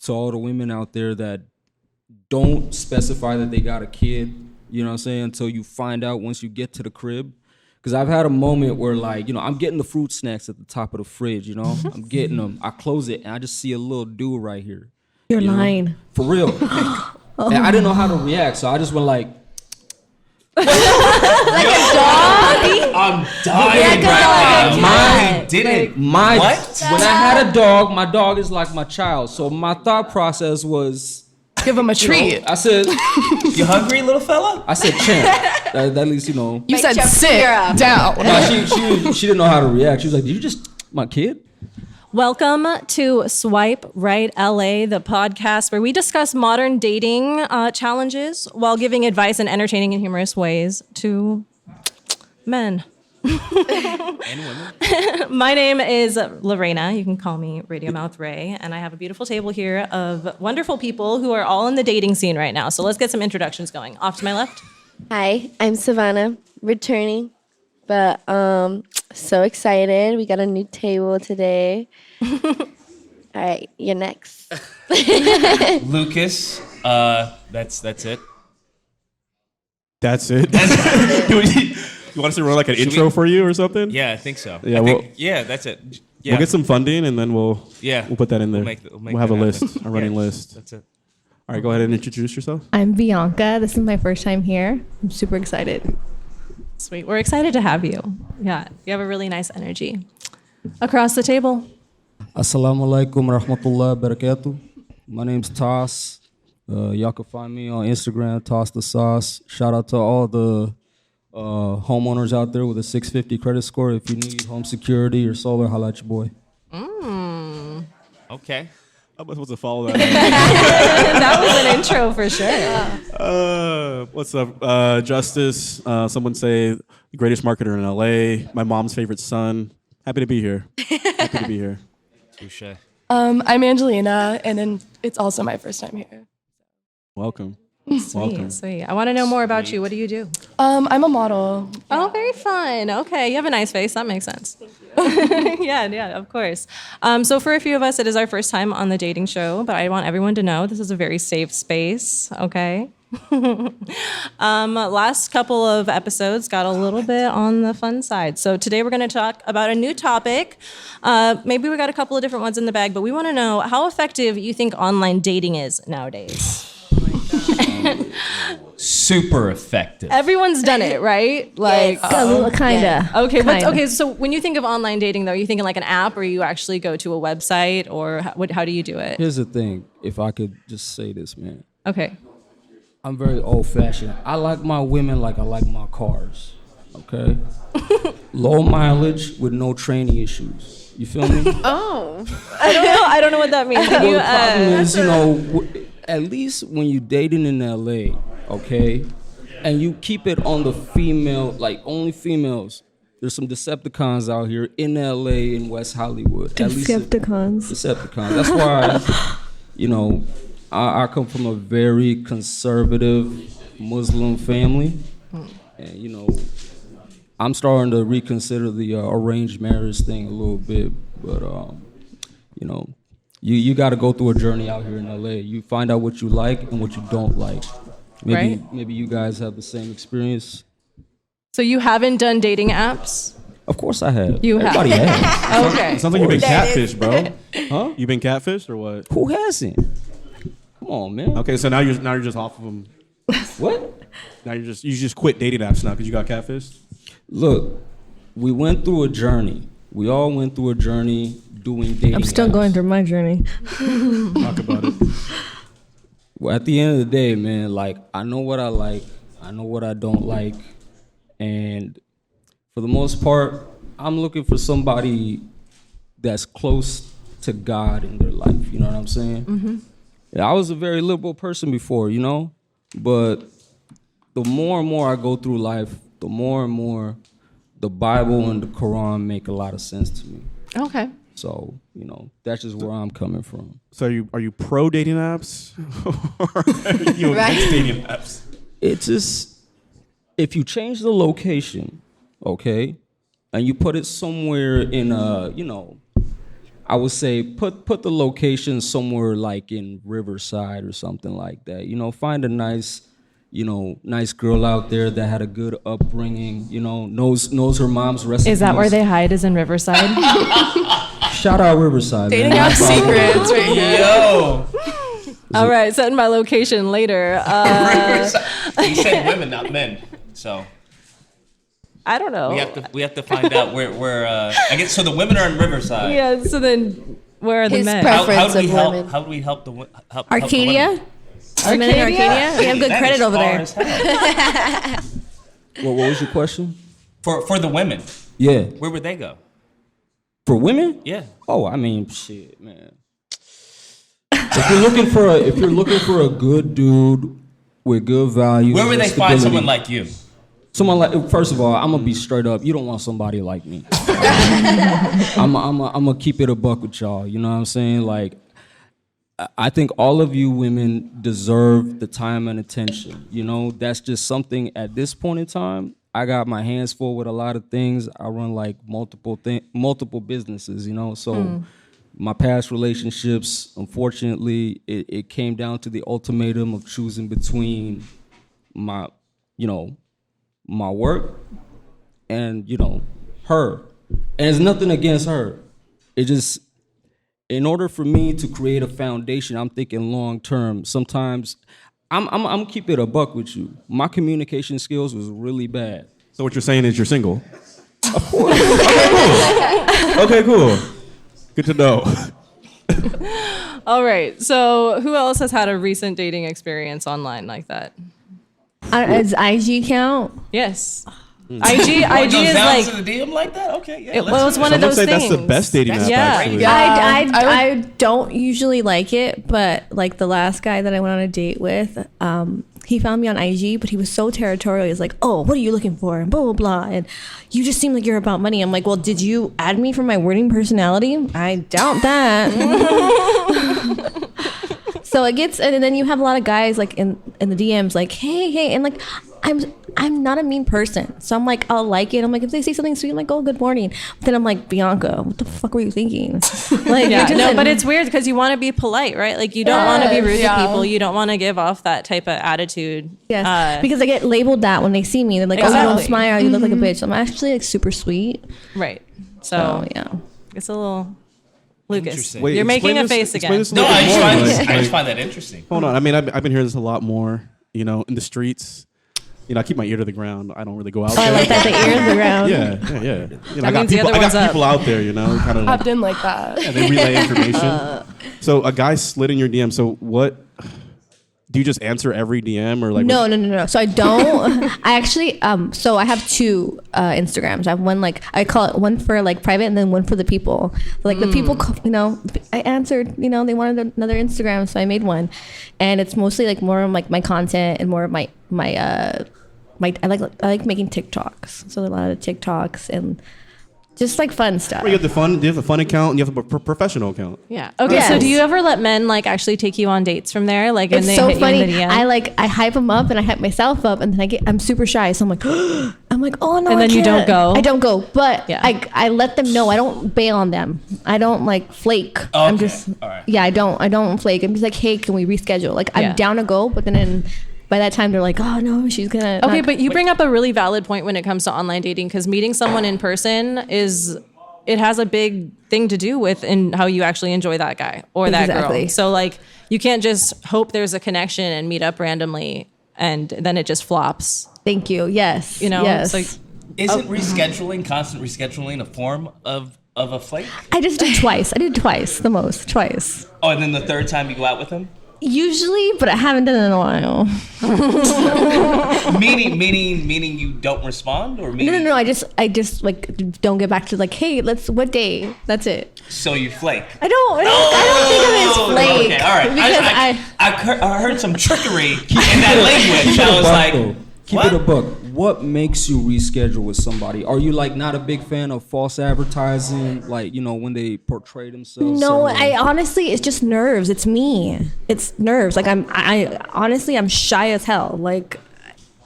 to all the women out there that don't specify that they got a kid, you know what I'm saying, until you find out once you get to the crib. Because I've had a moment where, like, you know, I'm getting the fruit snacks at the top of the fridge, you know? I'm getting them. I close it, and I just see a little dude right here. You're lying. Know? For real. And I didn't know how to react, so I just went like... Like a dog? I'm dying right now. Mine didn't. What? When I had a dog, my dog is like my child. So my thought process was... Give him a treat. I said... You hungry, little fella? I said, champ. At least, you know... You said sit down. No, she didn't know how to react. She was like, did you just... My kid? Welcome to Swipe Right LA, the podcast where we discuss modern dating challenges while giving advice in entertaining and humorous ways to men. And women. My name is Lorena. You can call me Radio Mouth Ray. And I have a beautiful table here of wonderful people who are all in the dating scene right now. So let's get some introductions going. Off to my left. Hi, I'm Savannah, returning, but so excited. We got a new table today. All right, you're next. Lucas. That's it. That's it. You want us to run like an intro for you or something? Yeah, I think so. Yeah, that's it. Yeah. We'll get some funding and then we'll put that in there. We'll have a list, a running list. That's it. All right, go ahead and introduce yourself. I'm Bianca. This is my first time here. I'm super excited. Sweet. We're excited to have you. Yeah, you have a really nice energy. Across the table. Assalamu alaikum rahmatullahi barakatuh. My name's Toss. Y'all can find me on Instagram, Toss the Sauce. Shout out to all the homeowners out there with a 650 credit score. If you need home security or solar, holla at your boy. Okay. I'm supposed to follow that. That was an intro for sure. What's up? Justice. Someone say the greatest marketer in LA. My mom's favorite son. Happy to be here. Happy to be here. Touche. I'm Angelina, and then it's also my first time here. Welcome. Sweet, sweet. I want to know more about you. What do you do? I'm a model. Oh, very fun. Okay, you have a nice face. That makes sense. Thank you. yeah, of course. So for a few of us, it is our first time on the dating show, but I want everyone to know this is a very safe space, okay? Last couple of episodes got a little bit on the fun side. So today we're going to talk about a new topic. Maybe we got a couple of different ones in the bag, but we want to know how effective you think online dating is nowadays. Super effective. Everyone's done it, right? Like, Kinda. Okay, okay. So when you think of online dating, though, are you thinking like an app, or you actually go to a website, or how do you do it? Here's the thing. If I could just say this, man. Okay. I'm very old-fashioned. I like my women like I like my cars, okay? Low mileage with no training issues. You feel me? Oh. I don't know what that means. Can Well, you, the problem is, you know, at least when you're dating in LA, okay, and you keep it on the female, like only females. There's some Decepticons out here in LA in West Hollywood. Decepticons. Decepticons. That's why, you know, I come from a very conservative Muslim family, and you know, I'm starting to reconsider the arranged marriage thing a little bit. But you know, you got to go through a journey out here in LA. You find out what you like and what you don't like. Maybe you guys have the same experience. So you haven't done dating apps? Of course I have. You have. Everybody has. Okay. It sounds like you've been catfished, bro. Huh? You've been catfished or what? Who hasn't? Come on, man. Okay, so now you're just off of them. What? Now you just quit dating apps now because you got catfished. Look, we went through a journey. We all went through a journey doing dating. I'm still apps. going through my journey. Talk about it. Well, at the end of the day, man, like, I know what I like, I know what I don't like, and for the most part, I'm looking for somebody that's close to God in their life, you know what I'm saying? Mm-hmm. Yeah, I was a very liberal person before, you know, but the more and more I go through life, the more and more the Bible and the Quran make a lot of sense to me. Okay. So, you know, that's just where I'm coming from. So are you pro dating apps? Or are you against dating apps? It's just, if you change the location, okay, and you put it somewhere in a, you know, I would say put the location somewhere like in Riverside or something like that. You know, find a nice, nice girl out there that had a good upbringing. You know, knows her mom's recipes. Is that where they hide? Is in Riverside? Shout out Riverside. Dating man. out secrets right here. Yo. All right, setting my location later. He said women, not men. So I don't know. we have to find out where I guess so the women are in Riverside. Yeah. So then, where are the His men? preference. How do we of help? women. How do we help the help Arcadia? Help the women? Women in Arcadia? We have good That credit is over far there. as hell. What was your question? For the women, Yeah, where would they go? for women. Yeah. Oh, I mean, shit, man. If you're looking for a good dude with good values, Where would and they find stability, someone like you? Someone like, first of all, I'm gonna be straight up. You don't want somebody like me. I'm gonna keep it a buck with y'all. You know what I'm saying? Like, I think all of you women deserve the time and attention. You know, that's just something at this point in time. I got my hands full with a lot of things. I run like multiple businesses. You know, so. My past relationships, unfortunately, it came down to the ultimatum of choosing between my work and, her. And it's nothing against her. It just, in order for me to create a foundation, I'm thinking long term. Sometimes, I'm keep it a buck with you. My communication skills was really bad. So what you're saying is you're single? Of course. Okay, cool. Good to know. All right. So who else has had a recent dating experience online like that? Does IG count? Yes. IG Goes is down like to the DM like that? Okay, yeah. it was one of Someone those said things. that's the best dating app, Yeah. actually. Yeah. I don't usually like it, but like the last guy that I went on a date with, he found me on IG, but he was so territorial. He was like, "Oh, what are you looking for?" And blah blah blah. And you just seem like you're about money. I'm like, "Well, did you add me for my wording personality?" I doubt that. So it gets, and then you have a lot of guys like in the DMs, like, "Hey," and like, I'm not a mean person, so I'm like, I'll like it. I'm like, if they say something sweet, I'm like, "Oh, good morning." But then I'm like, Bianca, what the fuck were you thinking? Like, Yeah, it just- no, but it's weird because you want to be polite, right? Like you don't want to be rude Yeah. to people. You don't want to give off that type of attitude. Yes, because I get labeled that when they see me. They're like, "Oh, you Exactly. don't smile. You look like a bitch." I'm actually like super sweet. Right. So So yeah. it's a little Lucas. Interesting. Wait, You're making explain a this- face explain again. this a No, little I bit just, more, find, like- I just like- find that interesting. Hold on. I mean, I've been hearing this a lot more, in the streets. I keep my ear to the ground. I don't really go out Oh, I there. like that the ear is around. Yeah. I got means the people. other I got one's up. people out there, kind of like, Popped in like that. and they relay information. So a guy slid in your DM. So what? Do you just answer every DM or like? No. So I don't. I actually. So I have two Instagrams. I have one I call it one for like private, and then one for the people. Like the people, I answered. They wanted another Instagram, so I made one, and it's mostly like more of like my content and more of my. I like making TikToks. So a lot of TikToks and just like fun stuff. You have the fun. You have a fun account and you have a professional account. Yeah. Okay. Yes. So do you ever let men like actually take you on dates from there? Like, and It's they so hit funny. you in the DM? I hype them up and I hype myself up, and then I'm super shy, so I'm like, oh no, And then I you don't can't. go? I don't go, but Yeah. I let them know. I don't bail on them. I don't like flake. Okay, I'm just all right. yeah. I don't flake. I'm just like, hey, can we reschedule? Like Yeah. I'm down to go, but then by that time they're like, oh no, she's gonna. Okay, not- but you bring up a really valid point when it comes to online dating because meeting someone in person it has a big thing to do with in how you actually enjoy that guy or that Exactly. girl. So like you can't just hope there's a connection and meet up randomly and then it just flops. thank you. Yes. It's Yes. like Isn't rescheduling, constant rescheduling, a form of a flake? I just did twice. I did twice, the most, twice. Oh, and then the third time you go out with him? Usually, but I haven't done it in a while. meaning you don't respond, or meaning No. I just like don't get back to like, hey, what day? That's it. so you flake? I don't think of it as flake. Okay, all right. Because I heard some trickery in that language. I was like, Keep it a buck. What makes you reschedule with somebody? Are you like not a big fan of false advertising? Like, when they portray themselves? no, certain way? I honestly, it's just nerves. It's me. It's nerves. Like I honestly, I'm shy as hell. Like,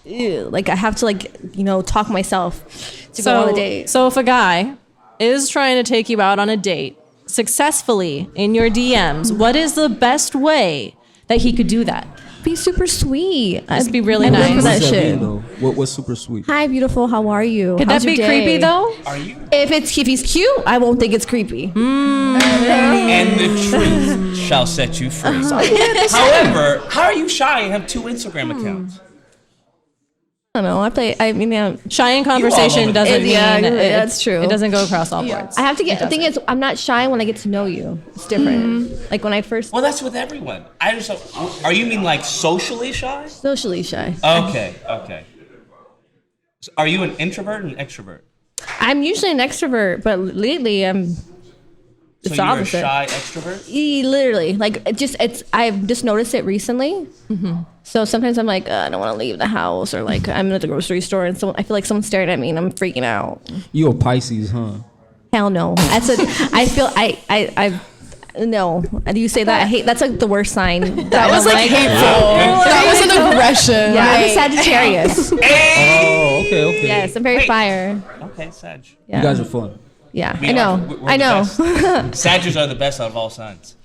ew. Like I have to talk myself to go on a date. So if a guy is trying to take you out on a date, successfully in your DMs, what is the best way that he could do that? Be super sweet. Just be really I live nice. for that What does that shit. mean, though? What's super sweet? Hi, beautiful. How are you? Could How's that your be day? creepy though? Are you? If he's cute, I won't think it's creepy. And the truth shall set you free. However, how are you shy and have 2 Instagram accounts? I don't know. Shy in all conversation over doesn't the- Yeah, mean that's true. It doesn't go across all boards. I have to get. The thing is, I'm not shy when I get to know you. It's different. Like when I first Well, that's with everyone. I just don't. Are you mean like socially shy? socially shy. Okay. So are you an introvert and extrovert? I'm usually an extrovert, but lately I'm. It's So you're a opposite. shy extrovert? Literally, like I've just noticed it recently. So sometimes I'm like, I don't want to leave the house, or like I'm at the grocery store and I feel like someone's staring at me and I'm freaking out. You a Pisces, huh? Hell no. I feel no. You say that I hate. That's like the worst sign. That was like hateful. That was an aggression. Yeah, I'm a Right. Sagittarius. Oh, okay. Yes, I'm very Wait. fire. Okay, Sag. Yeah. You guys are fun. Yeah, We I know. are- we're I the know. best. Sagittarius are the best out of all signs.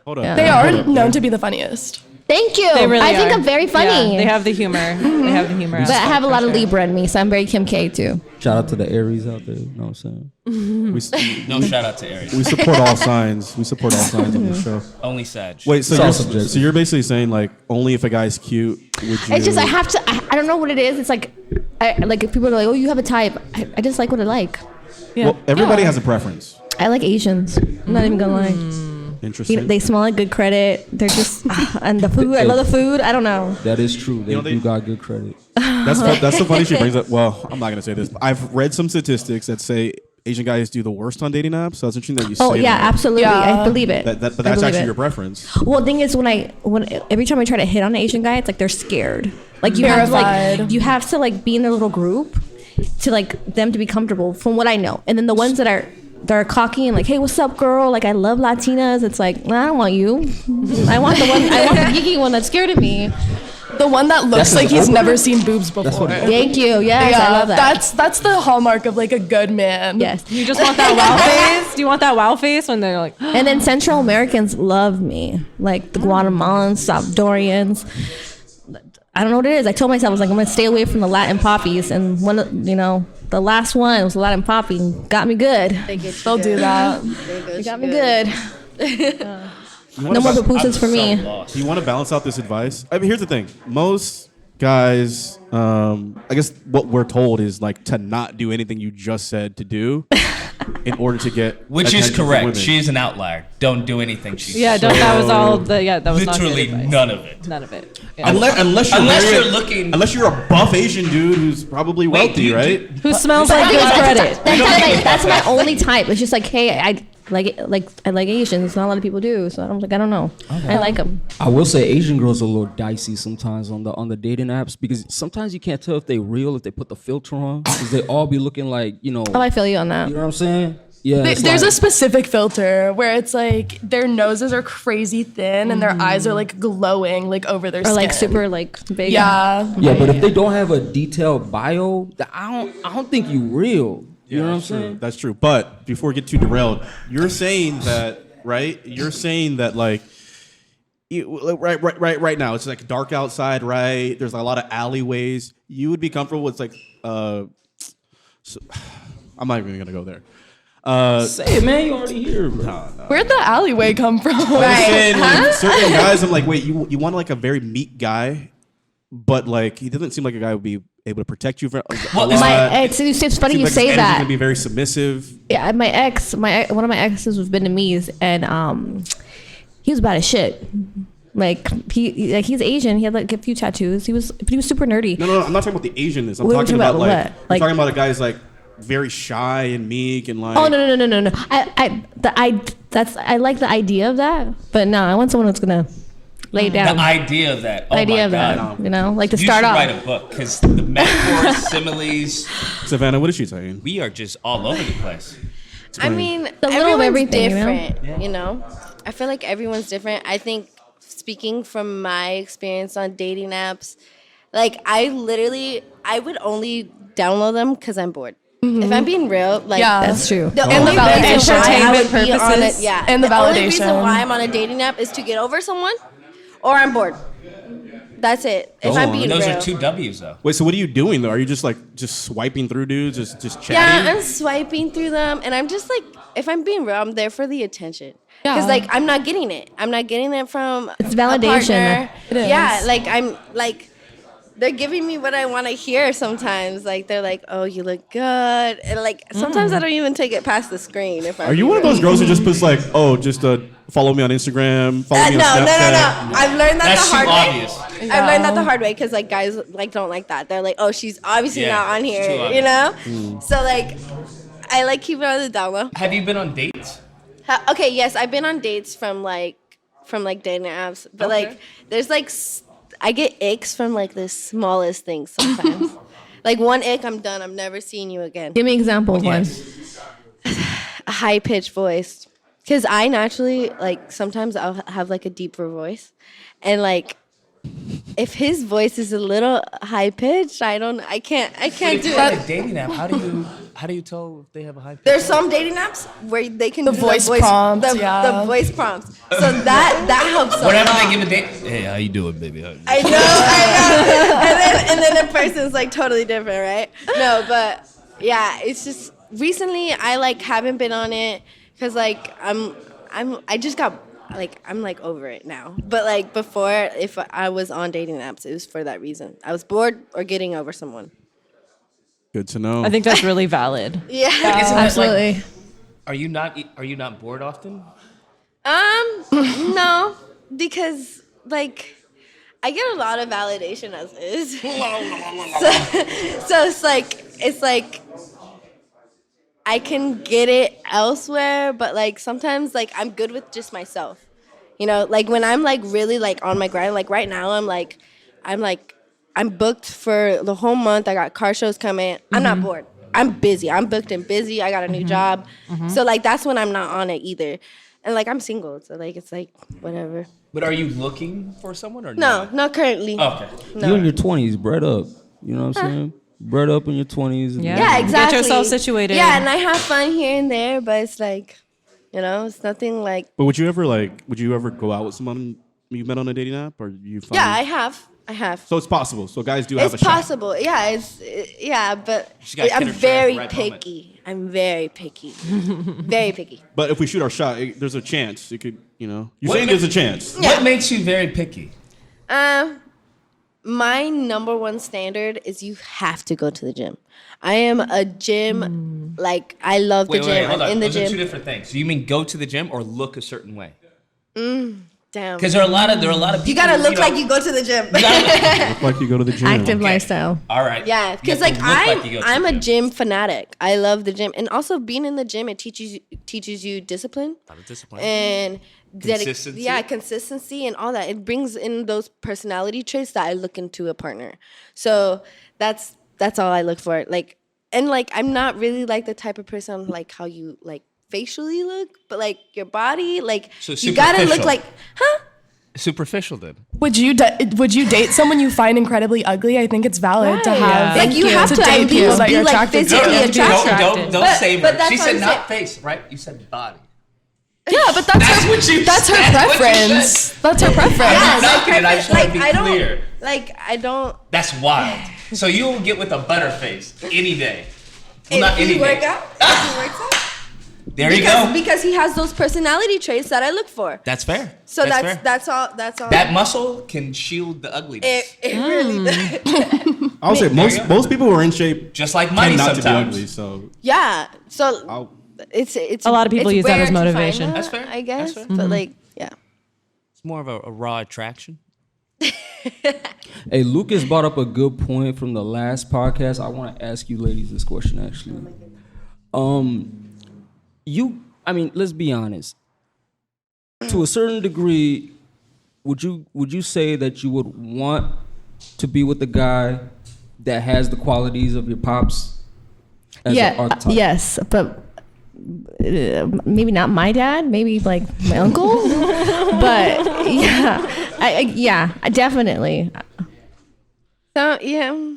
Hold on. Yeah. They are known to be the funniest. Thank you. They really I think are. I'm very funny. Yeah, they have the humor. They have the humor. but I have a lot of Libra in me, so I'm very Kim K too. Shout out to the Aries out there. You know what I'm saying? No shout out to Aries. We support all signs. We support all signs on this show. Only Sag. Wait, so It's all you're, subjective. so you're basically saying like only if a guy's cute would you? It's just I have to. I don't know what it is. It's like, like if people are like, oh, you have a type. I just like what I like. Well, everybody has a preference. I like Asians. I'm not even gonna lie. Interesting. They smell like good credit. They're just and the food. I love the food. I don't know. That is true. They know, they- do got good credit. That's so funny. She brings up. Well, I'm not gonna say this. But I've read some statistics that say Asian guys do the worst on dating apps. So it's interesting that you Oh say yeah, that. absolutely. Yeah. I believe it. But I that's believe actually it. your preference. Well, the thing is, when every time I try to hit on an Asian guy, it's like they're scared. Like you have Terrified. you have to like be in a little group to like them to be comfortable. From what I know, and then the ones that are cocky and like, hey, what's up, girl? Like I love Latinas. It's like, nah, I don't want you. I want the geeky one that's scared of me. The one that looks That's like his he's opener? never seen boobs before. what- Thank you. Yes, I love that. That's the hallmark of like a good man. Yes. You just want that wow face? Do you want that wow face when they're like, And then Central Americans love me, like the Guatemalans, Salvadorians. I don't know what it is. I told myself I was like, I'm gonna stay away from the Latin poppies, and the last one was Latin poppy, and got me good. They'll do that. It got me good. No more pupusas for me. Do you want to balance out this advice? I mean, here's the thing. Most guys, I guess what we're told is like to not do anything you just said to do in order to get Which is attention from correct. women. She's an outlier. Don't do anything she yeah, said. don't, that was all the, yeah, that was Literally not good advice. none of it. None of it. Yeah. Unless you're looking. unless you're a buff Asian dude who's probably Wait, wealthy, do you- right? Who smells like good credit? That's my only type. It's just like, hey, I like Asians. Not a lot of people do, so I don't know. I like them. I will say Asian girls are a little dicey sometimes on the dating apps because sometimes you can't tell if they real if they put the filter on because they all be looking like Oh, I feel you on that. you know what I'm saying? Yeah. it's There's like- a specific filter where it's like their noses are crazy thin and their eyes are like glowing like over their Or skin. like super like big. Yeah. Yeah, but if they don't have a detailed bio, I don't think you real. You know what I'm that's true. saying? That's true. But before we get too derailed, you're saying that, right? You're saying that like right now it's like dark outside, right? There's a lot of alleyways. You would be comfortable with like so, I'm not even gonna go there. Say it, man. You already here, bro. Where'd the alleyway come from? I'm saying, like, certain guys, I'm like, wait, you want like a very meek guy, but like he doesn't seem like a guy who would be able to protect you from. Well, My ex, it's funny you like say his energy's that. gonna be very submissive. Yeah, one of my exes was Vietnamese, and he was bad as shit. Like he's Asian. He had like a few tattoos. He was super nerdy. No, I'm not talking about the Asianness. I'm What are you talking talking about about? like What? I'm Like- talking about a guy's like very shy and meek and like. Oh no. I like the idea of that, but no, I want someone that's gonna lay The down. idea of that. Oh idea my of God. that, like to You start should off. write a book because the metaphors, similes, Savannah, what is she saying? we are just all over the place. I mean, little of everyone's everything, different, you know? I feel like everyone's different. I think speaking from my experience on dating apps, like I would only download them because I'm bored. If I'm being real, like Yeah. That's true. the And only the reason why I would entertainment be on it, purposes. yeah, And the only reason validation. why I'm on a dating app is to get over someone, or I'm bored. That's it. If I'm being Those real. are 2 W's though. Wait, so what are you doing though? Are you just swiping through dudes, just chatting? Yeah, I'm swiping through them, and I'm just like, if I'm being real, I'm there for the attention. Because Yeah. like I'm not getting it. I'm not getting it from It's a validation. partner. It is. Yeah, like I'm like they're giving me what I want to hear sometimes. Like they're like, "Oh, you look good," and like sometimes I don't even take it past the screen. If I'm Are you one of those girls who just puts like, oh, just follow me on Instagram, follow me on no, Snapchat? no. I've learned that That's the too hard way. obvious. I've learned that the hard way because like guys like don't like that. They're like, "Oh, she's obviously Yeah, not on it's too here," obvious. you know. So like, I like keep it on the down low. Have you been on dates? Okay, yes, I've been on dates from dating apps, but Okay. like there's like I get icks from like the smallest things sometimes. Like one ick, I'm done. I'm never seeing you again. Give me an example of one. Yes. A high pitched voice, because I naturally like sometimes I'll have like a deeper voice, and like if his voice is a little high pitched, I can't If do you're on it. a dating app, how do you tell if they have a high pitch? There's some dating apps where they can The do voice prompts, the yeah. voice prompts. So that helps a Whenever lot. they give a date, hey, how you doing, baby? How you doing? I know. And then the person's like totally different, right? No, but yeah, it's just recently I like haven't been on it because like I just got like I'm like over it now. But like before, if I was on dating apps, it was for that reason. I was bored or getting over someone. Good to know. I think that's really valid. Yeah. Isn't that, like, Absolutely. are you not bored often? No, because like I get a lot of validation as is. So it's like I can get it elsewhere, but like sometimes like I'm good with just myself. You know, like when I'm like really like on my grind, like right now I'm booked for the whole month. I got car shows coming. I'm not bored. I'm busy. I'm booked and busy. I got a new job. So like that's when I'm not on it either. And like I'm single, so like it's like whatever. But are you looking for someone or No, not? not currently. Okay. No. You in your 20s, bread up. You know what I'm saying? Bread up in your 20s. Yeah. Yeah, Get exactly. yourself situated. Yeah, and I have fun here and there, but it's like, you know, it's nothing like. But would you ever go out with someone you met on a dating app, or you? Find Yeah, I have. So it's possible. So guys do have a It's shot. possible. Yeah, but She gotta I'm get her very right moment. picky. I'm very picky. Very picky. But if we shoot our shot, there's a chance. It could, you know. You're What saying ma- there's a chance. What makes you very picky? My number one standard is you have to go to the gym. I am a gym, like, I love the Wait, gym. hold I'm on. in the Those are two gym. different things. So you mean go to the gym or look a certain way? Damn. Because there are a lot of people. You gotta look know, like you go to the gym. Look like you go to the gym. Active Okay. lifestyle. All right. Yeah, You because have like to look like you go to I'm the a gym fanatic. I love the gym, and also being in the gym, it teaches you discipline A lot of discipline. and Consistency? consistency and all that. It brings in those personality traits that I look into a partner. So that's all I look for. Like, and like I'm not really like the type of person like how you like facially look, but like your body, like So you gotta look superficial. like, huh? Superficial, then. Would you date someone you find incredibly ugly? I think it's valid to Right. have. Like you have to date at people least that be you're like attracted to. physically No, no, attractive. Don't But- save but her. that's She what said I'm not saying. face, right? You said body. Yeah, but that's That's her, what you that's her said. What you preference. said. That's her preference. I'm not like, knocking it. I just want to be I don't clear. like I don't. That's wild. So you will get with a butterface any day. Well, If not any he work day. out, if he works out. There you go. Because he has those personality traits that I look for. That's fair. So that's fair. that's all. That's all. That muscle can shield the ugliness. it really does. I would say There you go. most people who are in shape Just like tend money not to be sometimes. ugly. So Yeah. So I'll, it's A lot of people it's use that rare as to find motivation. that, That's fair. I guess. That's fair. But like, yeah. It's more of a raw attraction. Hey, Lucas brought up a good point from the last podcast. I want to ask you ladies this question actually. I mean, let's be honest. To a certain degree, would you say that you would want to be with a guy that has the qualities of your pops as an Yeah. archetype? Yes, but maybe not my dad. Maybe like my uncle. But yeah, I definitely. So yeah.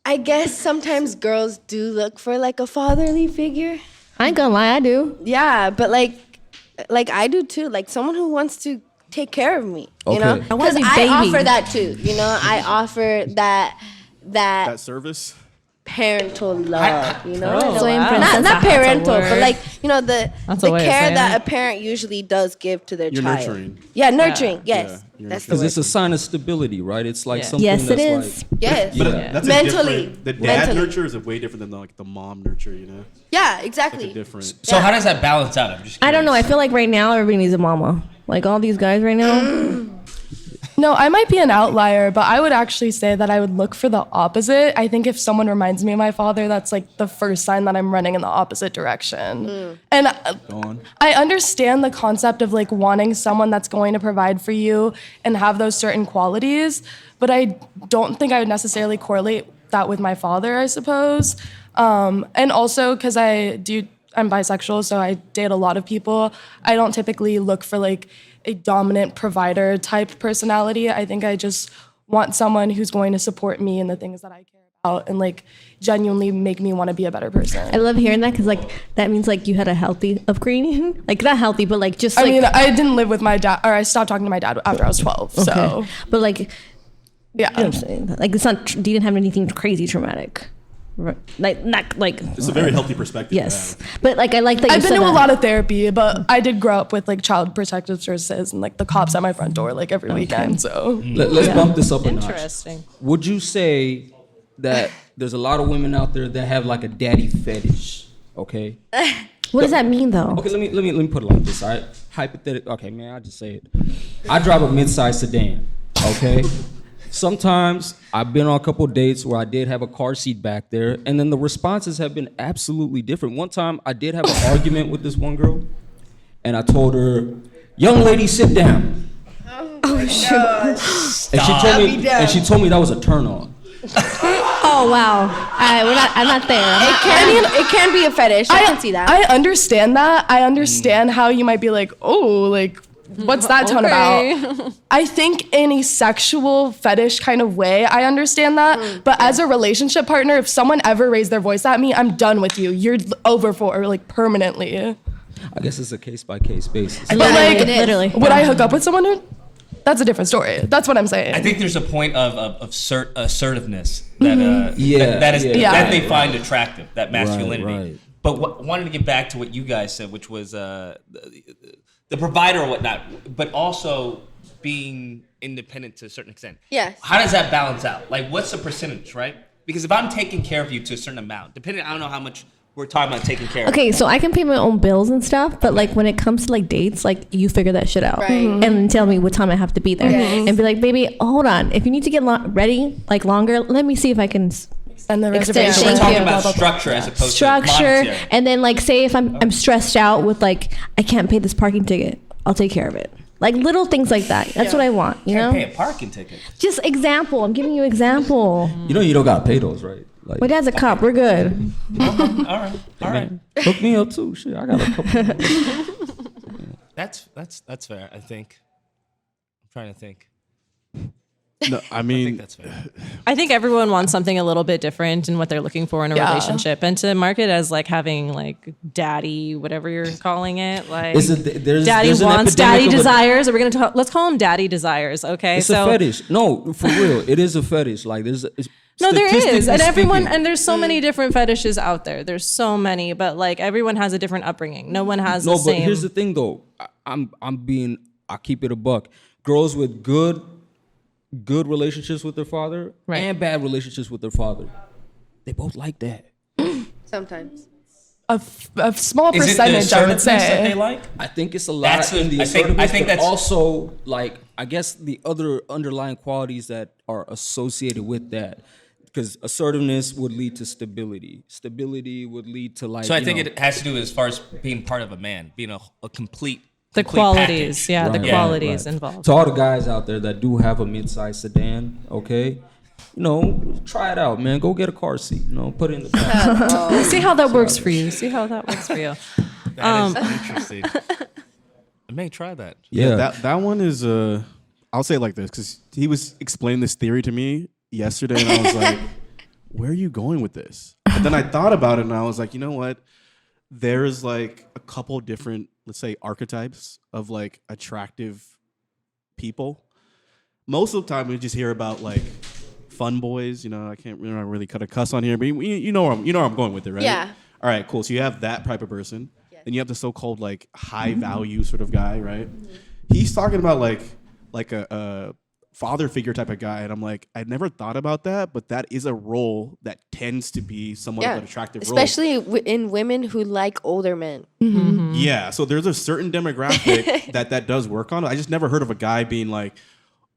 I guess sometimes girls do look for like a fatherly figure. I ain't gonna lie, I do. Yeah, but like I do too. Like someone who wants to take care of me. You Okay. know, I wanna because be I baby. offer that too. You know, I offer that That service. parental love. You know, Oh, So wow. impressed. not That's a parental, but word. like you know the That's a way of care saying that it. a parent usually does give to their You're child. nurturing. Yeah, nurturing. Yeah, Yes, you're that's the Because word. it's a sign of stability, right? It's like Yeah. something Yes, that's it is. Yes. But Yeah. that's Mentally. a different. The dad Mentally. nurture is a way different than like the mom nurture. You know, Yeah, like exactly. a different. So how does that balance out? I'm just curious. I don't know. I feel like right now everybody needs a mama. Like all these guys right now. No, I might be an outlier, but I would actually say that I would look for the opposite. I think if someone reminds me of my father, that's like the first sign that I'm running in the opposite direction. And I understand the concept of like wanting someone that's going to provide for you and have those certain qualities, but I don't think I would necessarily correlate that with my father, I suppose. And also because I'm bisexual, so I date a lot of people. I don't typically look for like a dominant provider type personality. I think I just want someone who's going to support me in the things that I care about and like genuinely make me want to be a better person. I love hearing that because like that means like you had a healthy upbringing. Like not healthy, but like just like. I mean, I didn't live with my dad, or I stopped talking to my dad after I was 12. So, Okay. But like, yeah. you know what I'm saying? Like it's not. You didn't have anything crazy traumatic. Right. Like not like. It's a very healthy perspective. Yes, but like I like that. I've you been said to a that. lot of therapy, but I did grow up with like child protective services and like the cops at my front door like every weekend. So Let's bump this up a notch. Interesting. Would you say that there's a lot of women out there that have like a daddy fetish? Okay. What does that mean though? Okay, let me put it like this. All right, hypothetical. Okay, man, I'll just say it. I drive a mid-sized sedan. Okay. Sometimes I've been on a couple dates where I did have a car seat back there, and then the responses have been absolutely different. One time I did have an argument with this one girl, and I told her, "Young lady, sit down." Oh shit! And she told me that was a turn on. Oh wow! I'm not there. It can be a fetish. I can see that. I understand that. I understand how you might be like, oh, like, what's that tone about? I think in a sexual fetish kind of way, I understand that. But as a relationship partner, if someone ever raised their voice at me, I'm done with you. You're over for like permanently. I guess it's a case-by-case basis. But like, literally. would I hook up with someone who? That's a different story. That's what I'm saying. I think there's a point of assertiveness that Yeah. that they find attractive, that masculinity. right. But wanted to get back to what you guys said, which was the provider or whatnot, but also being independent to a certain extent. Yes. How does that balance out? Like, what's the percentage, right? Because if I'm taking care of you to a certain amount, depending, I don't know how much we're talking about taking care of. Okay, so I can pay my own bills and stuff, but like when it comes to like dates, like you figure that shit out Right. and then tell me what time I have to be there Yes. and be like, baby, hold on. If you need to get ready like longer, let me see if I can And the Extend. reservation. So we're Thank talking you. about structure as opposed to structure. monetary. And then like say if I'm stressed out with like I can't pay this parking ticket, I'll take care of it. Like little things like that. That's what I want. You Can't know, pay a parking ticket. just example. I'm giving you example. You know you don't gotta pay those, right? Like, My dad's a cop. We're good. All right. hook me up too. Shit, I got a couple. That's fair. I think. I'm trying to think. No, I I think mean, that's fair. I think everyone wants something a little bit different in what they're looking for in a Yeah. relationship, and to market as like having like daddy, whatever you're calling it, like There's daddy an wants, epidemic daddy of a- desires. Are we gonna talk? Let's call them daddy desires, okay? It's a fetish. No, for real, it is a fetish. Like there's No, there is, statistically and everyone, speaking- and there's so many different fetishes out there. There's so many, but like everyone has a different upbringing. No one has No, the but same. here's the thing though. I keep it a buck. Girls with good relationships with their father Right. and bad relationships with their father, they both like that. Sometimes. A small Is it the percentage, I would assertiveness that say. they like? I think it's a lot That's in the I think assertiveness, but that's also like I guess the other underlying qualities that are associated with that. Because assertiveness would lead to stability. Stability would lead to like. So I think it has to do as far as being part of a man, being a complete. the complete qualities, package. yeah, the Right, qualities right. involved. To all the guys out there that do have a mid-sized sedan, okay, you know, try it out, man. Go get a car seat, you know, put it in the back. See how that works for you. See how that works for you. That is interesting. I may try that. Yeah, that one is I'll say it like this because he was explaining this theory to me yesterday, and I was like, where are you going with this? But then I thought about it and I was like, you know what? There's like a couple different, let's say, archetypes of like attractive people. Most of the time we just hear about like fun boys. You know, I can't really cut a cuss on here, but you know where I'm going with it, right? Yeah. All right, cool. So you have that type of person. Then you have the so-called like high value sort of guy, right? He's talking about like a father figure type of guy, and I'm like, I never thought about that, but that is a role that tends to be somewhat of an attractive role. Especially in women who like older men. Yeah, so there's a certain demographic that does work on it. I just never heard of a guy being like,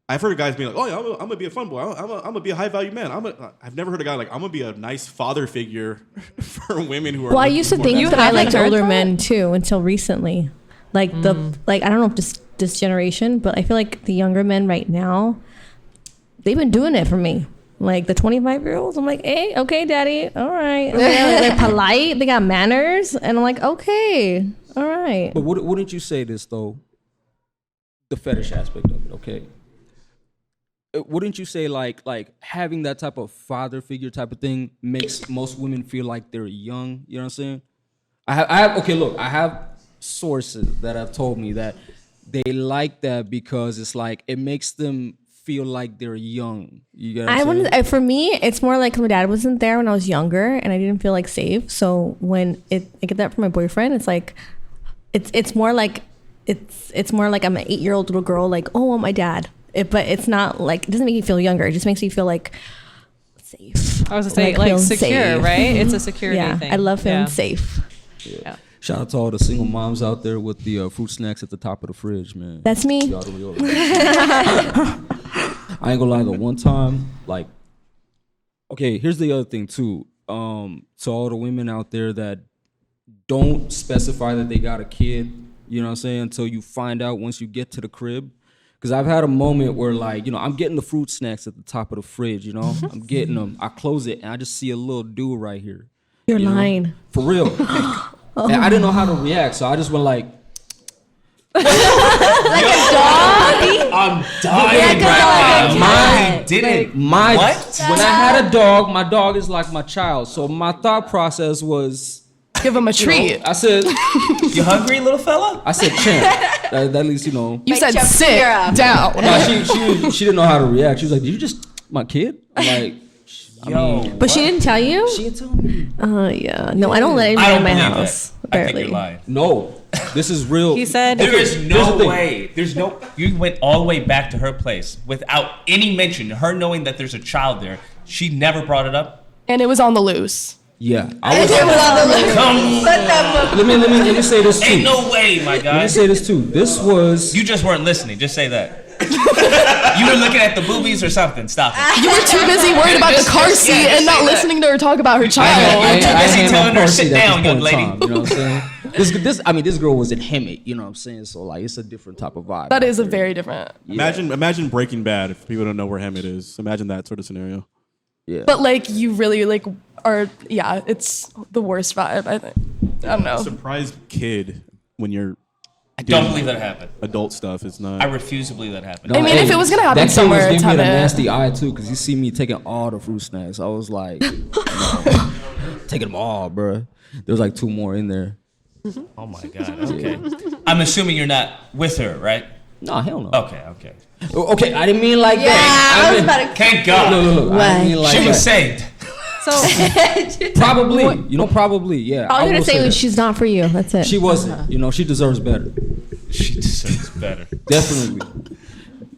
I've heard of guys being like, oh yeah, I'm gonna be a fun boy. I'm gonna be a high value man. I've never heard a guy like, I'm gonna be a nice father figure for women who are. Well, I used to think that I liked older that? men too until recently. Like I don't know if this generation, but I feel like the younger men right now, they've been doing it for me. Like the 25-year-olds, I'm like, hey, okay, daddy, all right. They're polite, they got manners, and I'm like, okay, all right. But wouldn't you say this though? The fetish aspect of it, okay? Wouldn't you say like having that type of father figure type of thing makes most women feel like they're young? You know what I'm saying? I have sources that have told me that they like that because it's like it makes them feel like they're young. You get what I'm saying? For me, it's more like my dad wasn't there when I was younger, and I didn't feel like safe. So when I get that from my boyfriend, it's like it's more like I'm an 8-year-old little girl, like, oh, I want my dad. But it's not like, it doesn't make you feel younger. It just makes you feel like safe. I was gonna say like secure, safe. right? It's a security thing. I love him safe. Yeah. Shout out to all the single moms out there with the fruit snacks at the top of the fridge, man. That's me. Y'all I ain't gonna lie, though. One time, like, okay, here's the other thing too. To all the women out there that don't specify that they got a kid, you know what I'm saying, until you find out once you get to the crib. Because I've had a moment where, like, you know, I'm getting the fruit snacks at the top of the fridge, you know? I'm getting them. I close it, and I just see a little dude right here. You're lying. Know? For real. And I didn't know how to react, so I just went like... Like a dog? I'm dying right now. Mine didn't. What? When I had a dog, my dog is like my child. So my thought process was... Give him a treat. I said... You hungry, little fella? I said, champ. At least, you know... You said Jeff sit Sierra. down. No, she didn't know how to react. She was like, did you just... My kid? I'm like... But she didn't tell you? She didn't tell me. Yeah. No, I don't let anybody in my house. I think Barely. you're lying. No. This is real. He said There is here's no the thing. way. There's no. You went all the way back to her place without any mention. Her knowing that there's a child there. She never brought it up. And it was on the loose. Yeah. I was... Come. Let me say this too. Ain't no way, my Let me guy. say this too. This was... You just weren't listening. Just say that. You were looking at the boobies or something. Stop it. You were too busy worried about the car seat and not listening to her talk about her child. too busy telling her, "Sit down, young lady." You know what I'm saying? This girl was in Hemet, you know what I'm saying? So like, it's a different type of vibe. That is a very different. Yeah. Imagine Breaking Bad. If people don't know where Hammett is, imagine that sort of scenario. Yeah. But like, you really like are, yeah, it's the worst vibe, I think. I don't know. Surprised kid when you're I don't believe that happened. adult stuff is not. I refuse to believe that happened. I mean, if it was gonna happen that kid somewhere, was it's giving me a Hemet. nasty eye too, because you see me taking all the fruit snacks. I was like, no, taking them all, bro. There was like 2 more in there. Oh my god. Okay. I'm assuming you're not with her, right? No, hell no. Okay. Okay, I didn't mean like Yeah, that. I was about to. Thank God. Look, I didn't mean like She was that. saved. so. Probably, you know, probably, yeah. All I I'm gonna will say that. is she's not for you. That's it. She wasn't. You know, she deserves better. She deserves better. Definitely.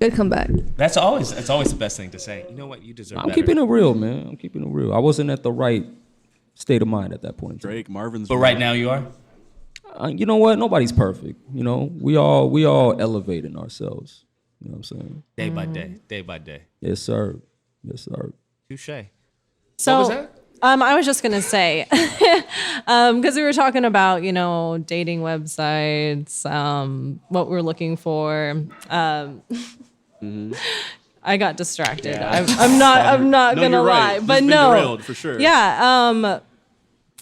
Good comeback. That's always the best thing to say. You know what? You deserve I'm better. keeping it real, man. I'm keeping it real. I wasn't at the right state of mind at that point. Drake, Marvin's. But right now you are. You know what? Nobody's perfect. You know, we all elevating ourselves. You know what I'm saying? Day by day. Day by day. Yes, sir. Yes, sir. Touche. So, What was that? I was just gonna say, because we were talking about, you know, dating websites, what we're looking for. I got distracted. Yeah. I'm not No, gonna you're lie, right. This but has been no, derailed, for sure. yeah.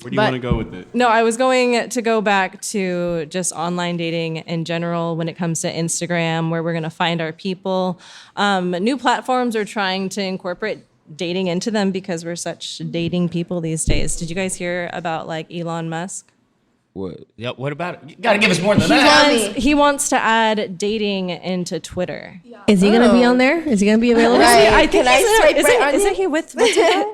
Where do you but- want to go with it? No, I was going to go back to just online dating in general when it comes to Instagram, where we're going to find our people. New platforms are trying to incorporate dating into them because we're such dating people these days. Did you guys hear about like Elon Musk? What? Yeah, what about it? You gotta give us more than that. He wants to add dating into Twitter. Is he gonna be on there? Is he gonna be available? Right. I think Can I swipe right on isn't you? he with Twitter?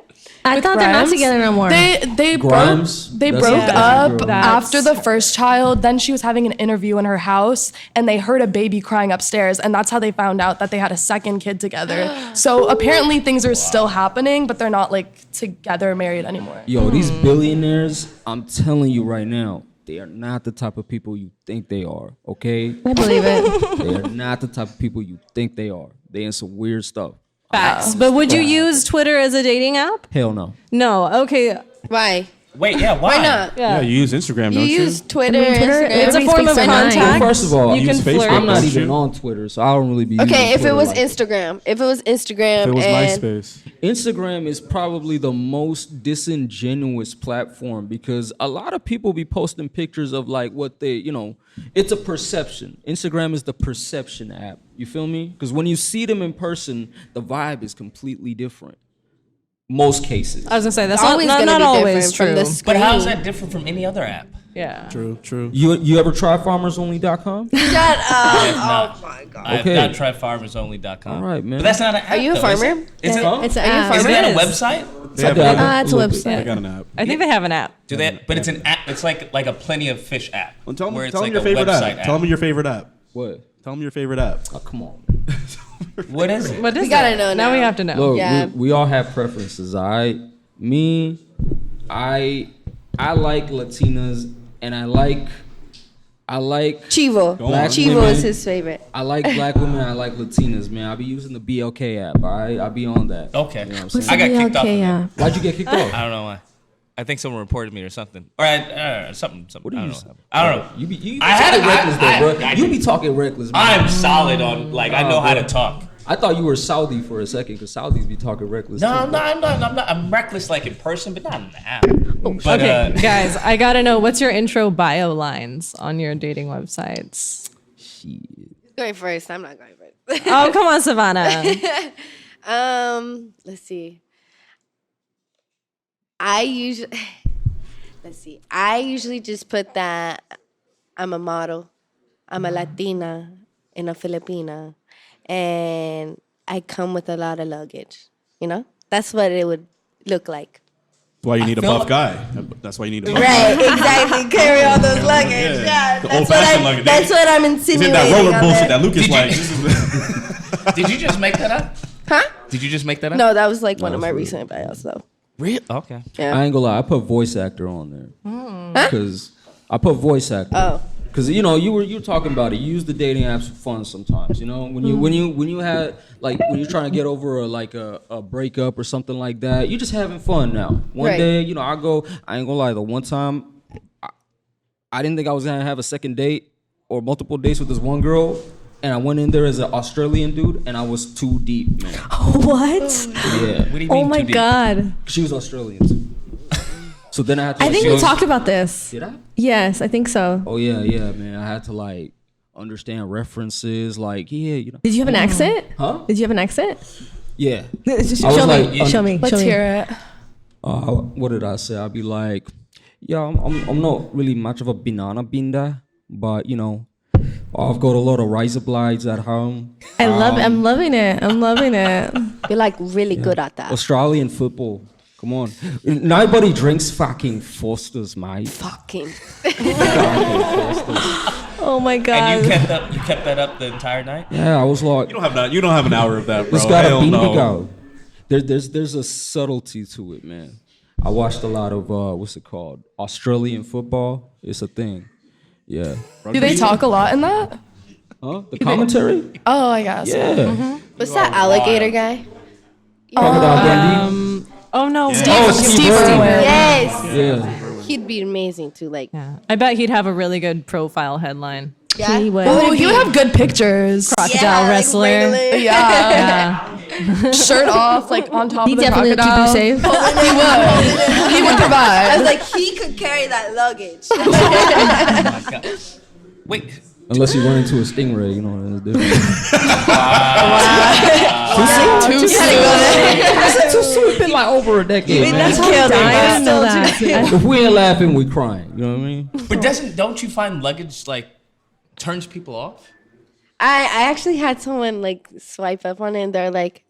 I thought they're not Grimes? together no more. They Grimes? They That's broke a up girl. after the first child. Then she was having an interview in her house, and they heard a baby crying upstairs, and that's how they found out that they had a second kid together. So apparently things are still happening, but they're not like together, married anymore. Yo, these billionaires, I'm telling you right now, they are not the type of people you think they are, okay? I believe it. They are not the type of people you think they are. They in some weird stuff. Facts. But would you use Twitter as a dating app? Hell no. No. Okay. Why? Wait, yeah, why? Why not? Yeah, you use Instagram, You don't use Twitter, I mean, Twitter, Instagram. It's a form of Everybody speaks their mind. contact. First of all, you use can Facebook. flirt. I'm not Don't even you? on Twitter, so I don't really be Okay, using if it Twitter was like Instagram, if it was Instagram, If it was and MySpace. Instagram is probably the most disingenuous platform because a lot of people be posting pictures of like what they, it's a perception. Instagram is the perception app. You feel me? Because when you see them in person, the vibe is completely different. Most cases. I was gonna say that's always not gonna be always different true. from the But screen. how is that different from any other app? Yeah. True. You ever try farmersonly.com? Shut up! not. Oh my god! I have Okay. not tried farmersonly.com. All right, man. But that's not an app. Are you a though, is it? farmer? Is it? Huh? It's an Are you app. Is It that a is. website? They have like an that. app. It's a They website. got an app. I think they have an app. Do they? But it's an app. It's like a Plenty of Fish app. Well, tell where me, it's tell like me your a favorite website app. Tell me your favorite app. What? Tell me your favorite app. Oh, come on. What is it? What is We gotta it? know Now now. we have to know. Look, Yeah. we all have preferences, all right? Me, I like Latinas, and I like Chivo. Black Chivo women. is his favorite. I like black women. I like Latinas, man. I be using the BLK app. All right, I be on that. Okay. You know what I'm What's saying? I the got kicked off. BLK Of app? that. Why'd you get kicked off? I don't know why. I think someone reported me or something. Or something. What are I you? don't know. I don't know. You be I had talking a- I- reckless, though, I- bro. I- You be talking reckless, man. I'm solid on I know how to talk. I thought you were Saudi for a second, because Saudis be talking reckless. No, too, no, bro. I'm not. I'm reckless like in person, but not in the app. But Okay, guys, I gotta know what's your intro bio lines on your dating websites. Going first. I'm not going first. Oh, come on, Savannah. Let's see. I usually just put that I'm a model, I'm a Latina and a Filipina, and I come with a lot of luggage. That's what it would look like. That's why you need a feel buff like- guy. That's why you need a buff guy. Right, exactly. Carry all those luggage. Yeah, The that's old-fashioned luggage. That's what I'm Is insinuating. it that roller on bullshit there. that Lucas Did you- like? This is- did you just make that up? Huh? Did you just make that up? No, that was like one of that's my real. recent bios, though. Real? Okay. Yeah. I ain't gonna lie. I put voice actor on there because I put voice actor. Oh. Because you were talking about it. You use the dating apps for fun sometimes. When you had like when you're trying to get over a breakup or something like that. You're just having fun now. One Right. day, I ain't gonna lie. The one time, I didn't think I was gonna have a second date or multiple dates with this one girl, and I went in there as an Australian dude, and I was too deep, man. What? Yeah, What do you mean? Oh my too deep? god. she was Australian too. So then I had to. I think we talked about this. Did I? Yes, I think so. Oh yeah, man. I had to understand references, Did you have an accent? Huh? Did you have an accent? Yeah. Just I was show me. like, Show me. Let's show me. hear it. What did I say? I'd be like, yeah, I'm not really much of a banana binder, but I've got a lot of razor blades at home. I'm loving it. I'm loving it. You're like really good at that. Australian football. Come on. Nobody drinks fucking Foster's, mate. Fucking. Oh my god. And you kept that up the entire night? Yeah, I was like, You don't have an hour of that, bro. it's got Hell a beat no. to go. There's a subtlety to it, man. I watched a lot of what's it called? Australian football. It's a thing. Yeah. Do they talk a lot in that? Huh? The commentary? Oh, I guess. Yeah. What's that alligator guy? Crocodile Dundee? Oh no. Steve Irwin. Yes. Yeah. He'd be amazing too. Like, Yeah. I bet he'd have a really good profile headline. yeah. He would. Oh, he would have good pictures. Crocodile wrestler. wiggly. Yeah. Yeah. Shirt off, like on top He of the definitely would keep you crocodile. safe. He would I provide. was like, he could carry that luggage. Oh my God. Wait. Unless you run into a stingray, that's different. Too soon. It's been like over a decade, man. That's Killed it. I didn't know Still that. If we ain't laughing, we crying. You know what I mean? But don't you find luggage like turns people off? I actually had someone like swipe up on it, and they're like,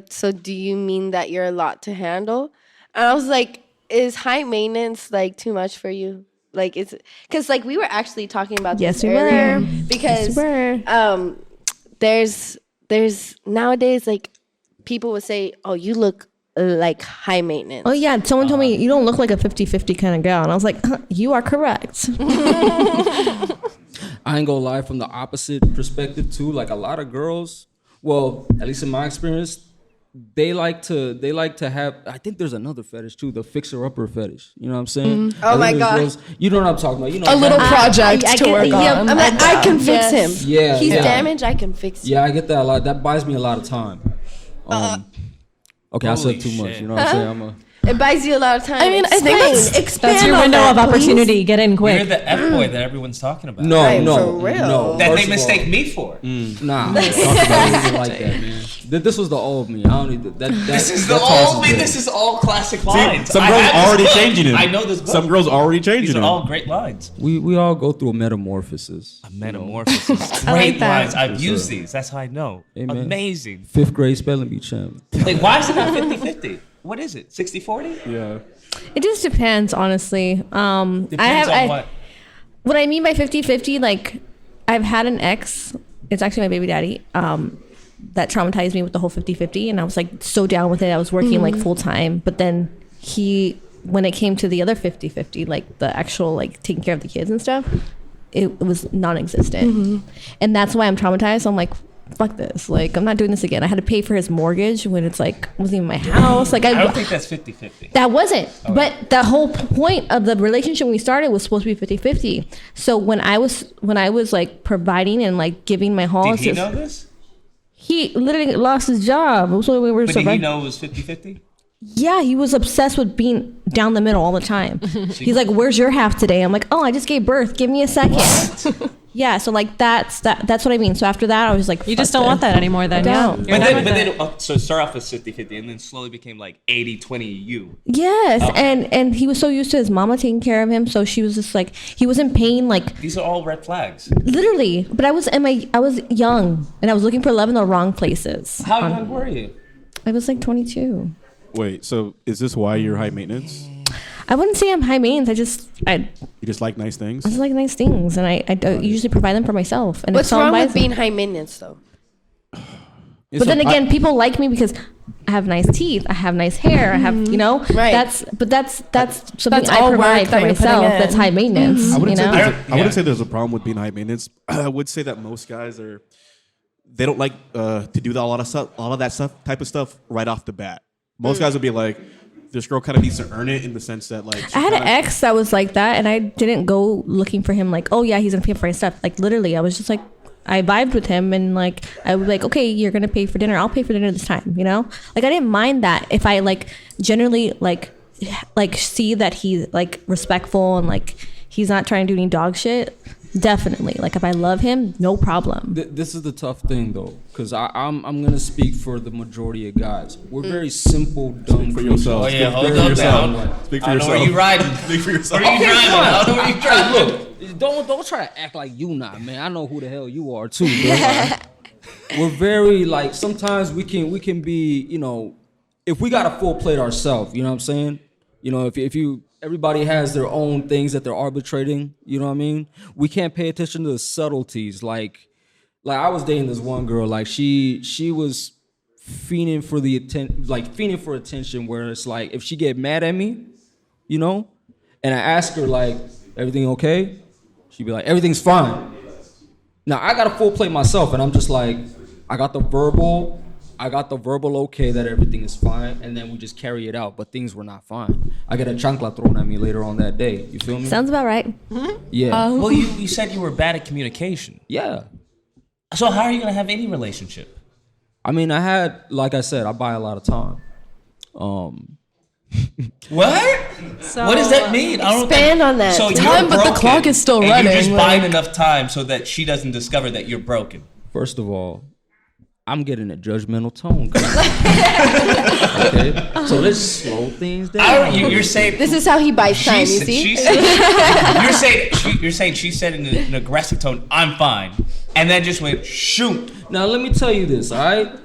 so do you mean that you're a lot to handle? And I was like, is high maintenance like too much for you? Like, it's because like we were actually talking about Yes, this we earlier were. because Yes, we there's nowadays like people would say, oh, you look like high maintenance. Oh yeah, someone told me you don't look like a 50-50 kind of girl, and I was like, you are correct. I ain't gonna lie, from the opposite perspective too. Like a lot of girls, well, at least in my experience, they like to have. I think there's another fetish too, the fixer-upper fetish. You know what I'm saying? Oh my There's God. girls- you know what I'm talking about? You know A little project I to get- work yeah, on. I'm like, I can fix him. Yeah, He's yeah. damaged. I can fix him. Yeah, I get that a lot. That buys me a lot of time. Okay, I Holy said too much. shit. You know what I'm saying? It buys you a lot of time. I mean, I think expand That's your on window that, of please. opportunity. Get in You're quick. the F boy that everyone's talking about. No, Right, no, for real. no. That First they of mistake all, me for. Nah, talk about anything like that, man. This was the old me. I don't need that. This is the that toss old me. dead. This is all classic lines. Some I girls have this already book. changing it. I know this book. Some girls already These changing are it. all great lines. We all go through a metamorphosis. Metamorphosis. I Great like that. lines. I've used these. That's how I know. Hey, man. Amazing. 5th grade spelling bee champ. Like, why is it not 50-50? What is it? 60-40? Yeah. It just depends, honestly. Depends on what? What I mean by 50-50, like I've had an ex, it's actually my baby daddy, that traumatized me with the whole 50-50, and I was like so down with it. I was working like full time, but then when it came to the other 50-50, like the actual like taking care of the kids and stuff, it was non-existent. And that's why I'm traumatized. So I'm like, fuck this. Like, I'm not doing this again. I had to pay for his mortgage when it's like, wasn't even my house. Like, I don't think that's 50-50. that wasn't. But the whole point of the relationship when we started was supposed to be 50-50. So when I was like providing and like giving my Did halls, he know this? he literally lost his job. So we were But did he surviving. know it was 50-50? Yeah, he was obsessed with being down the middle all the time. He's like, "Where's your half today?" I'm like, "Oh, I just gave birth. Give me a second." Yeah, so like that's what I mean. So after that, I was like, You just "Fuck don't want this." that anymore then. Don't. Yeah. But then so start off with 50-50 and then slowly became like 80-20 you. Yes, and he was so used to his mama taking care of him, so she was just like, he wasn't paying like These are all red flags. literally. But I was young and I was looking for love in the wrong places. How young were you? I was like 22. Wait, so is this why you're high maintenance? I wouldn't say I'm high maintenance. I You just like nice things? just like nice things, and I don't usually provide them for myself. And if What's someone wrong buys with them- being high maintenance though? But then again, people like me because I have nice teeth, I have nice hair, I have, you know, Right. that's something That's I all work provide for that you're putting myself. in. That's high maintenance, I you wouldn't, say know. there's I Yeah. wouldn't say there's a problem with being high maintenance. I would say that most guys they don't like to do a lot of that type of stuff right off the bat. Most guys would be like, this girl kind of needs to earn it in the sense that like she I had an kinda- ex that was like that, and I didn't go looking for him like, oh yeah, he's gonna pay for my stuff. Like literally, I was just like, I vibed with him, and like I was like, okay, you're gonna pay for dinner. I'll pay for dinner this time, you know. Like I didn't mind that if I like generally like see that he's like respectful and like he's not trying to do any dog shit. Definitely, like if I love him, no problem. This is the tough thing though, because I'm gonna speak for the majority of guys. We're very simple, dumb for creatures. yourself. Oh yeah, Speak hold for up yourself. now. Speak for I know where yourself. you riding. Speak for yourself. Where you driving? I know where you driving. Look, don't try to act like you not, man. I know who the hell you are too. Bro. We're very like sometimes we can be, you know, if we got a full plate ourselves, you know what I'm saying? You know, if you everybody has their own things that they're arbitrating, you know what I mean? We can't pay attention to the subtleties. Like I was dating this one girl, like she was fiending for the fiending for attention, where it's like if she get mad at me, you know, and I ask her like, everything okay? She'd be like, everything's fine. Now I got a full plate myself, and I'm just like, I got the verbal okay that everything is fine, and then we just carry it out, but things were not fine. I get a chancla thrown at me later on that day. You feel me? Sounds about right. Yeah. Well, you said you were bad at communication. Yeah. So how are you gonna have any relationship? I mean, like I said, I buy a lot of time. What? So, What does that mean? I don't Expand on that. So Time, you're but the broken, clock is still and running, You're just like- buying enough time so that she doesn't discover that you're broken. First of all, I'm getting a judgmental tone. Okay, so let's slow things down. You're saying This is how he buys time. You see? You're saying she said in an aggressive tone, "I'm fine," and then just went shoot. Now let me tell you this, all right?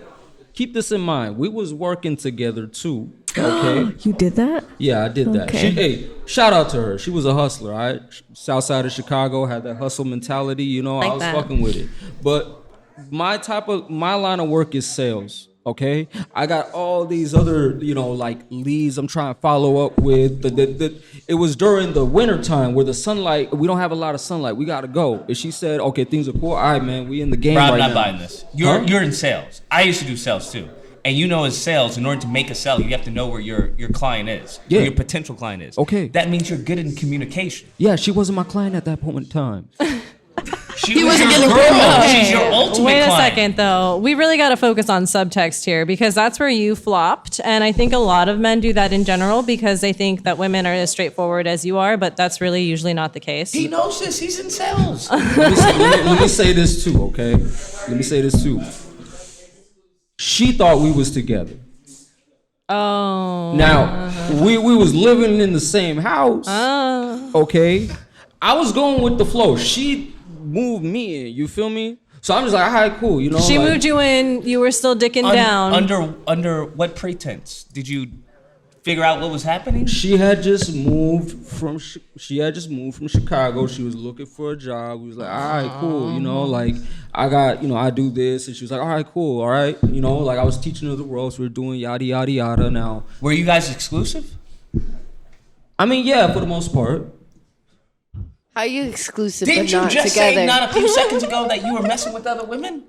Keep this in mind. We was working together too. Okay. You did that? Yeah, I did that. Okay. Hey, shout out to her. She was a hustler, all right? South side of Chicago, had that hustle mentality, you know, I was that. fucking with it. But my line of work is sales, okay? I got all these other, you know, like leads I'm trying to follow up with. It was during the winter time where the sunlight, we don't have a lot of sunlight. We got to go. And she said, okay, things are cool. All right, man, we in the game Bro, I'm right not now. buying this. You're in sales. I used to do sales too. And you know, as sales, in order to make a sale, you have to know where your client is, Yeah. where your potential client is. Okay. That means you're good in communication. Yeah, she wasn't my client at that point in time. She was your girl. Okay, She's your ultimate wait a client. second, though. We really got to focus on subtext here because that's where you flopped. And I think a lot of men do that in general because they think that women are as straightforward as you are, but that's really usually not the case. He knows this. He's in sales. Let me say this too, okay? Let me say this too. She thought we was together. Oh. Now, we was living in the same house. Okay? I was going with the flow. She moved me in, you feel me? So I'm just like, all right, cool, you know? She like, moved you in, you were still dicking down. Under what pretense? Did you figure out what was happening? She had just moved from Chicago. She was looking for a job. We was like, all right, cool, you know, like I got, you know, I do this, and she was like, all right, cool, all right, you know, like I was teaching her the ropes. We were doing yada yada yada. Now, Were you guys exclusive? I mean, yeah, for the most part. How are you exclusive Didn't but you not just together? say not a few seconds ago that you were messing with other women?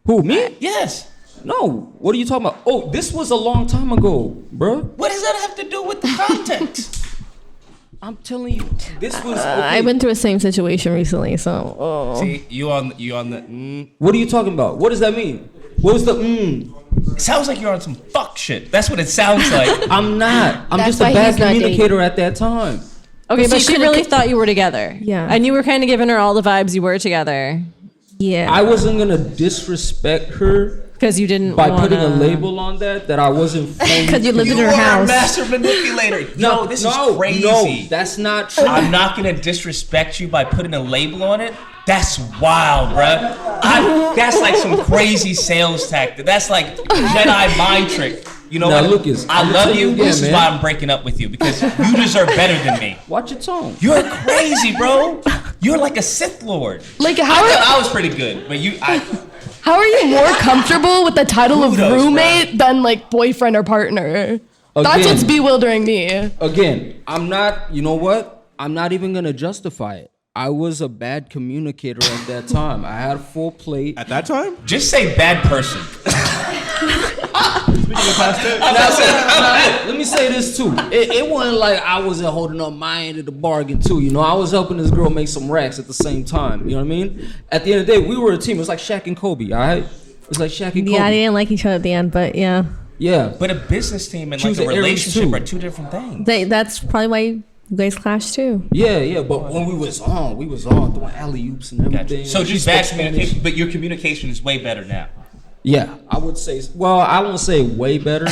Who, me? Yes. No. What are you talking about? Oh, this was a long time ago, bruh. What does that have to do with the context? I'm telling you, this was. Okay. I've been through the same situation recently, so. Oh. See, you on the. What are you talking about? What does that mean? What was the? It sounds like you're on some fuck shit. That's what it sounds like. I'm not. I'm That's just a why bad he's not communicator at that time. Okay, So but you she could've really co- thought you were together. Yeah. And you were kind of giving her all the vibes you were together Yeah. I wasn't gonna disrespect her because you didn't by wanna... putting a label on that I wasn't fully. Because you lived in You her are a house. master manipulator. No, this is crazy. No, that's not true. I'm not gonna disrespect you by putting a label on it. That's wild, bruh. That's like some crazy sales tactic. That's like Jedi mind trick. You know Now, what? Lucas, I I'ma love tell you. you again, This is man. why I'm breaking up with you because you deserve better than me. Watch your tone. You're crazy, bro. You're like a Sith Lord. Like, I how thought are, I was pretty good, but how are you more comfortable with the title of Kudos, roommate than like boyfriend or partner? That's Again. what's bewildering me. Again, I'm not. You know what? I'm not even gonna justify it. I was a bad communicator at that time. I had a full plate. At that time? just say bad person. Let me say this too. It wasn't like I wasn't holding up my end of the bargain too. You know, I was helping this girl make some racks at the same time. You know what I mean? At the end of the day, we were a team. It was like Shaq and Kobe. All right, it was like Shaq and Kobe. Yeah, they didn't like each other at the end, but yeah. Yeah, But a business team and She like was a an Aries, relationship too. are two different things. That's probably why you guys clashed too. yeah. But when we was on doing alley oops and everything. So Like, just she bad spoke Spanish. communication, but your communication is way better now. Yeah, I would say. Well, I won't say way better,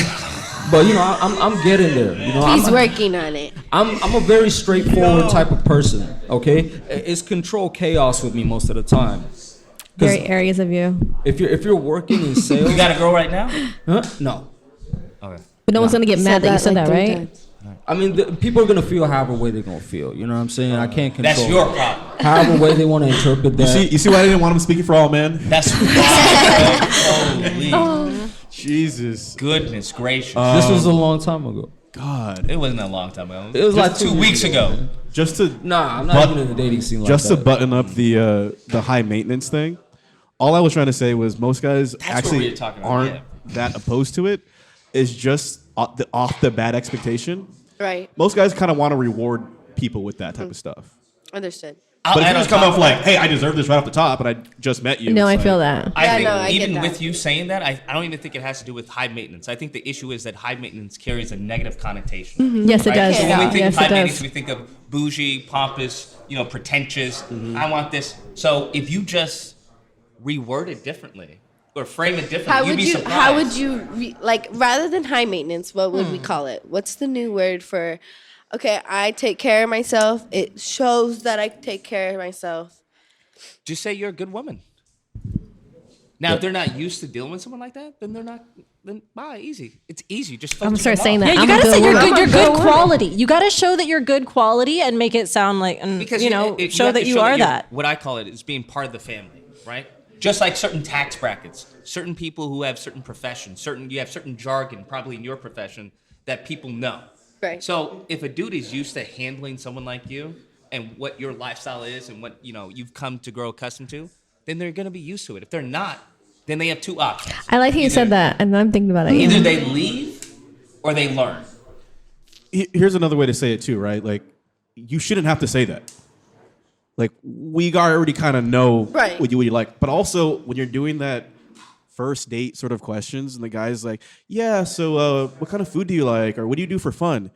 but you know, I'm getting there. You know, He's I'm, working on it. I'm a very straightforward type of person. Okay, it's control chaos with me most of the time. 'Cause Very areas of you. if you're working in sales, You got a girl right now? huh? No. Okay. But no one's gonna get mad that you said like that, 3 right? times. I mean, people are gonna feel however way they're gonna feel. You know what I'm saying? I can't control. That's your problem. however way they want to interpret that. You see why I didn't want him speaking for all men? That's wild. Holy Jesus. goodness gracious. This was a long time ago. God. It wasn't a long time ago. It was like Just 2 weeks years ago. man. Just to Nah, I'm not But- even in the dating scene like just that. to button up the high maintenance thing. All I was trying to say was most guys what we actually were talking about, aren't yeah. that opposed to it. It's just off the bat expectation. Right. Most guys kind of want to reward people with that type of stuff. Understood. I'll But if add you on just come top off of like, that. hey, I deserve this right off the top, and I just met you. No, I it's feel like- that. I Yeah, think no, I get even that. with you saying that, I don't even think it has to do with high maintenance. I think the issue is that high maintenance carries a negative connotation. Yes, it Right? does. So when we think Yes, of high it maintenance, does. we think of bougie, pompous, pretentious. I want this. So if you just reword it differently, or frame it differently. How You'd would be you? surprised. How would you like rather than high maintenance? What would we call it? What's the new word for? Okay, I take care of myself. It shows that I take care of myself. Just say you're a good woman. Now, if they're not used to dealing with someone like that, then they're not. Then bye, easy. It's easy. Just I'm gonna filter start them saying off. that. Yeah, you I'm a gotta good say you're woman. good. You're good quality. You gotta show that you're good quality and make it sound like, and Because you know, you show have to that you are you're- that. What I call it is being part of the family, right? Just like certain tax brackets, certain people who have certain professions, you have certain jargon, probably in your profession, that people know. Right. So if a dude is used to handling someone like you and what your lifestyle is and what you've come to grow accustomed to, then they're gonna be used to it. If they're not, then they have two options. I like how you said that, and I'm thinking about it. Either Yeah. they leave or they learn. Here's another way to say it too, right? Like, you shouldn't have to say that. Like, we already kind of know Right. what you like. But also, when you're doing that first date sort of questions, and the guy's like, yeah, so what kind of food do you like? Or what do you do for fun?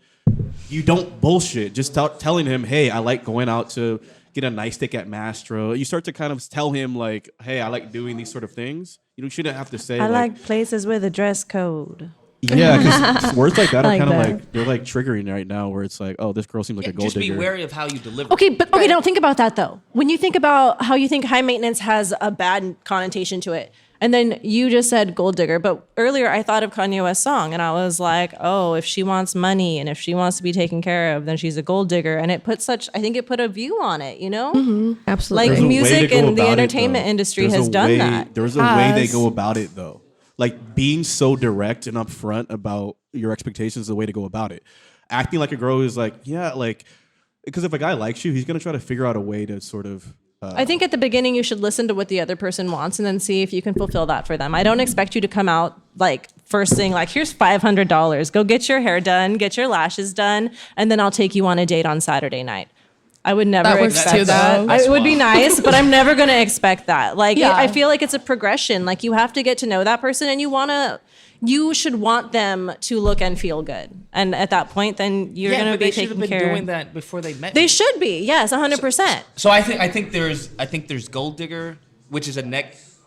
You don't bullshit. Just telling him, hey, I like going out to get a nice steak at Mastro. You start to kind of tell him, like, hey, I like doing these sort of things. You shouldn't have to say, I like places with a dress code. yeah, because words like that I are like kind of that. like, they're like triggering right now, where it's like, oh, this girl seems like a gold Just be digger. wary of how you deliver. Okay, but okay, don't think about that though. When you think about how you think high maintenance has a bad connotation to it, and then you just said gold digger, but earlier I thought of Kanye West's song, and I was like, oh, if she wants money and if she wants to be taken care of, then she's a gold digger, and it put a view on it, you know? Absolutely. Like There's a way music to go and the about it, entertainment though. industry There's has a done way- that. There's a way they Has. go about it, though. Like, being so direct and upfront about your expectations is the way to go about it. Acting like a girl who's like, yeah, like, because if a guy likes you, he's going to try to figure out a way to sort of... I think at the beginning you should listen to what the other person wants and then see if you can fulfill that for them. I don't expect you to come out like first thing like, here's $500, go get your hair done, get your lashes done, and then I'll take you on a date on Saturday night. I would never That works expect too, that. though. It would be nice, but I'm never going to expect that. Like, Yeah. I feel like it's a progression. Like, you have to get to know that person, and you should want them to look and feel good. And at that point, then you're going to be taking been care. doing that before they met. They you. should be, yes, 100%. So I think there's gold digger, which is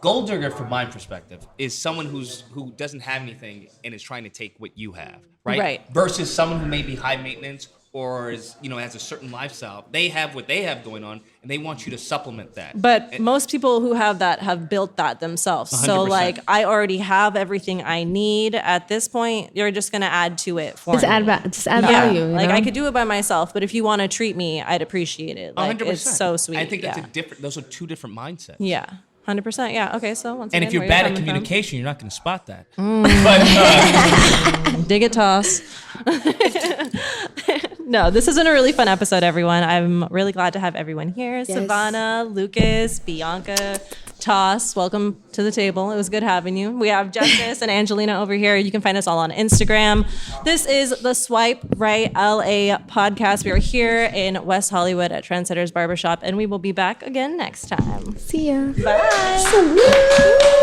gold digger from my perspective is someone who doesn't have anything and is trying to take what you have, right? Right. Versus someone who may be high maintenance or is has a certain lifestyle. They have what they have going on, and they want you to supplement that. But most people who have that have built that themselves. So 100%. like, I already have everything I need at this point. You're just going to add to it for Just me. add Yeah, value. You like know? I could do it by myself, but if you want to treat me, I'd appreciate it. Like 100%. it's so sweet. I think that's yeah. those are two different mindsets. Yeah, 100%. Yeah. Okay. So once And again, if you're where bad at coming from. communication, you're not going to spot that. But Dig it, toss. No, this has been a really fun episode, everyone. I'm really glad to have everyone here. Savannah, Lucas, Bianca, Toss, welcome to the table. It was good having you. We have Justice and Angelina over here. You can find us all on Instagram. This is the Swipe Right LA podcast. We are here in West Hollywood at Trendsetters Barbershop, and we will be back again next time. See ya. Bye.